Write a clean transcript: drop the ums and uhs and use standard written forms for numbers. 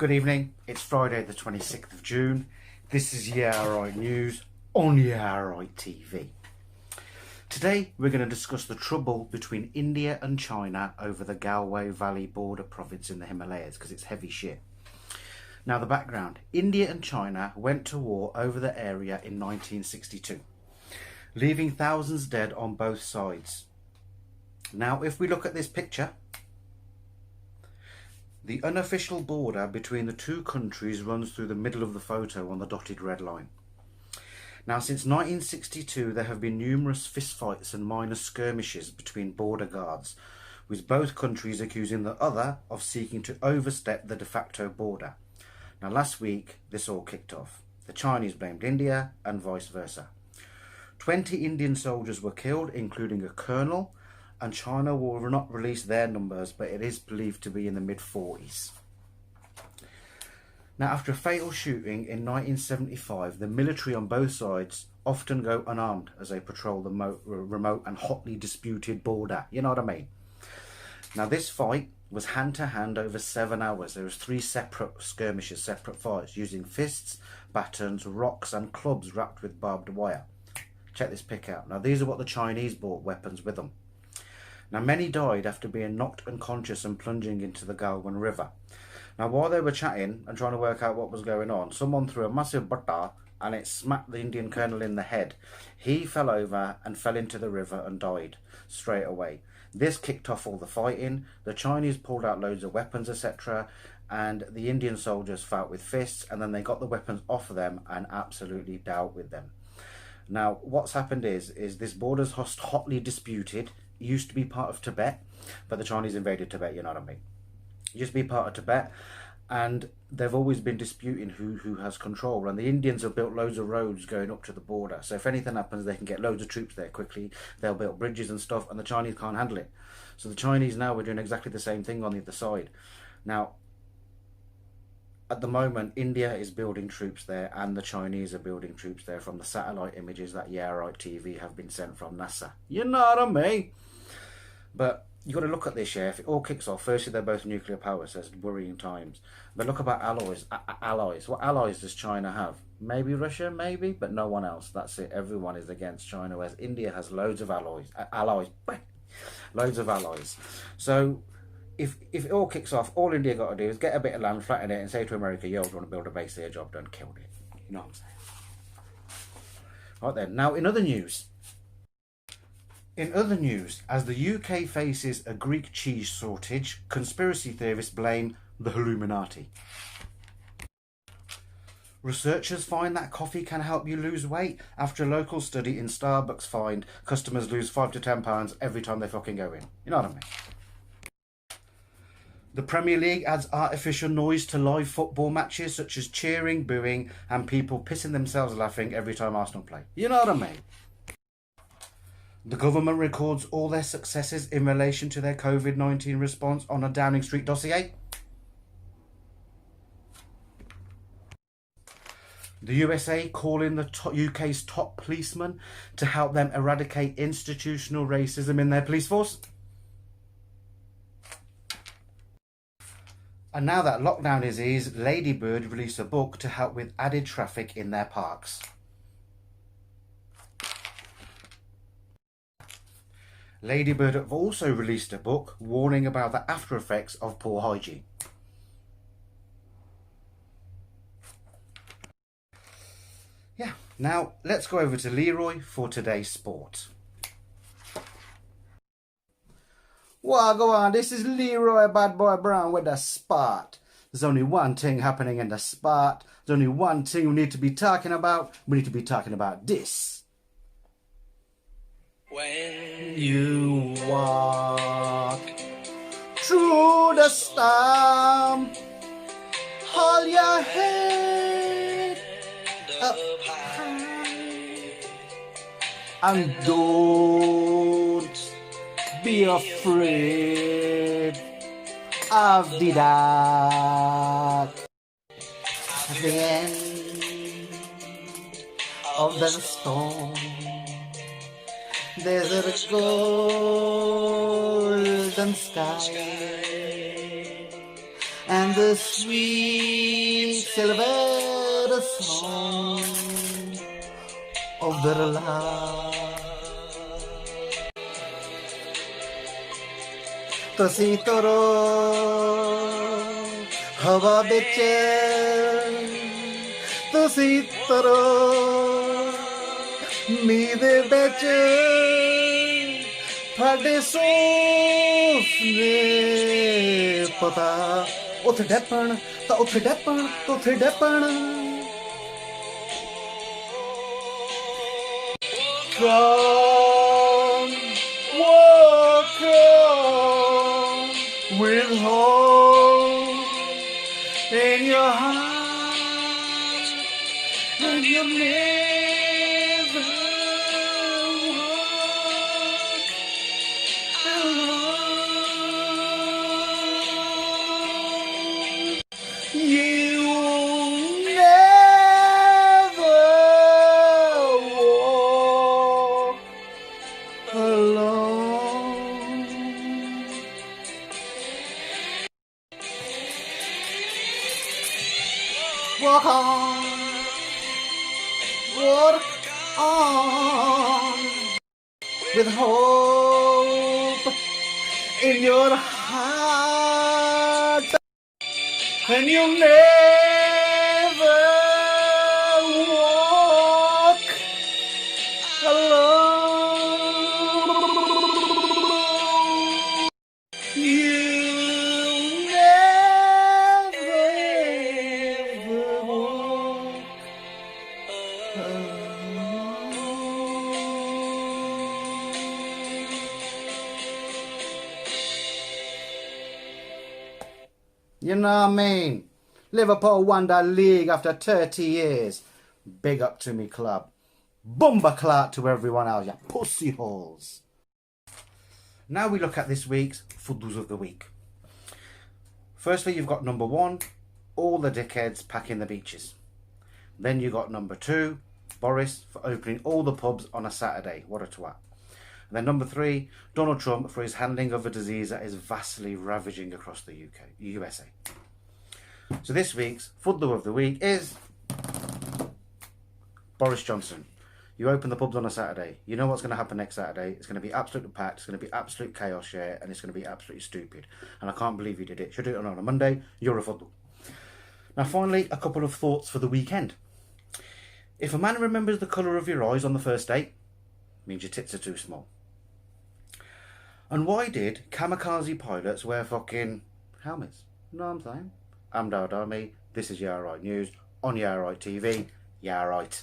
Good evening, it's Friday the 26th of June. This is Yeah Right News on Yeah Right TV. Today we're going to discuss the trouble between India and China over the Galway Valley border province in the Himalayas, because it's heavy shit. Now the background: India and China went to war over the area in 1962, leaving thousands dead on both sides. Now if we look at this picture, the unofficial border between the two countries runs through the middle of the photo on the dotted red line. Now, since 1962, there have been numerous fistfights and minor skirmishes between border guards, with both countries accusing the other of seeking to overstep the de facto border. Now, last week, this all kicked off. The Chinese blamed India and vice versa. 20 Indian soldiers were killed, including a colonel, and China will not release their numbers, but it is believed to be in the mid-40s. Now, after a fatal shooting in 1975, the military on both sides often go unarmed as they patrol the remote and hotly disputed border. You know what I mean? Now, this fight was hand-to-hand over 7 hours. There was 3 separate skirmishes, separate fights, using fists, batons, rocks and clubs wrapped with barbed wire. Check this pic out. Now, these are what the Chinese brought weapons with them. Now, many died after being knocked unconscious and plunging into the Galwan River. Now, while they were chatting and trying to work out what was going on, someone threw a massive butter and it smacked the Indian colonel in the head. He fell over and fell into the river and died straight away. This kicked off all the fighting. The Chinese pulled out loads of weapons, etc., and the Indian soldiers fought with fists, and then they got the weapons off them and absolutely dealt with them. Now, what's happened is this border's hotly disputed. It used to be part of Tibet, but the Chinese invaded Tibet, you know what I mean? It used to be part of Tibet, and they've always been disputing who has control, and the Indians have built loads of roads going up to the border, so if anything happens they can get loads of troops there quickly. They'll build bridges and stuff, and the Chinese can't handle it. So the Chinese now are doing exactly the same thing on the other side. Now, at the moment, India is building troops there, and the Chinese are building troops there from the satellite images that Yeah Right TV have been sent from NASA. You know what I mean? But you got to look at this, yeah. If it all kicks off, firstly, they're both nuclear power, so it's worrying times. But look about allies. Allies. What allies does China have? Maybe Russia, maybe, but no one else. That's it. Everyone is against China, whereas India has loads of allies. Loads of allies. So if it all kicks off, all India got to do is get a bit of land, flatten it, and say to America, yo, do you want to build a base there? Job done, killed it. You know what I'm saying? Right then. Now, in other news, as the UK faces a Greek cheese shortage, conspiracy theorists blame the Illuminati. Researchers find that coffee can help you lose weight after a local study in Starbucks find customers lose £5 to £10 every time they fucking go in. You know what I mean? The Premier League adds artificial noise to live football matches, such as cheering, booing, and people pissing themselves laughing every time Arsenal play. You know what I mean? The government records all their successes in relation to their COVID-19 response on a Downing Street dossier. The USA calling the UK's top policemen to help them eradicate institutional racism in their police force. And now that lockdown is eased, Ladybird released a book to help with added traffic in their parks. Ladybird have also released a book warning about the after effects of poor hygiene. Yeah, now let's go over to Leroy for today's sport. Well, go on, this is Leroy Bad Boy Brown with the spot. There's only one thing happening in the spot. There's only one thing we need to be talking about. We need to be talking about this. When you walk through the storm, hold your head up high and don't be afraid of the dark. At the end of the storm, there's a golden sky, and the sweet silver song of the love. ਤੁਸੀਂ ਤੁਰੋ ਹਵਾ ਵਿੱਚ ਤੁਸੀਂ ਤੁਰੋ ਮੀਂਹ ਦੇ ਵਿੱਚ ਤੁਹਾਡੇ ਸੁਪਨੇ ਪਤਾ ਉੱਥੇ ਡੱਪਣ ਤਾਂ ਉੱਥੇ ਡੱਪਣ ਤਾਂ ਉੱਥੇ ਡੱਪਣ Come, walk on with hope in your heart, and you'll never walk alone. You'll never walk alone. Walk on, walk on with hope in your heart, and you'll never walk alone. You'll never walk You know what I mean? Liverpool won the league after 30 years. Big up to me club. Bumba Clark to everyone else, you pussy holes. Now we look at this week's Fuddles of the Week. Firstly, you've got number 1, all the dickheads packing the beaches. Then you got number 2, Boris for opening all the pubs on a Saturday. What a twat. And then number 3, Donald Trump for his handling of a disease that is vastly ravaging across the USA. So this week's Fuddle of the Week is Boris Johnson. You open the pubs on a Saturday. You know what's going to happen next Saturday. It's going to be absolutely packed. It's going to be absolute chaos here. And it's going to be absolutely stupid. And I can't believe you did it. Should do it on a Monday. You're a Fuddle. Now finally, a couple of thoughts for the weekend. If a man remembers the colour of your eyes on the first date, it means your tits are too small. And why did kamikaze pilots wear fucking helmets? You know what I'm saying? I'm Dawd Army. This is Yeah Right News on Yeah Right TV. Yeah Right.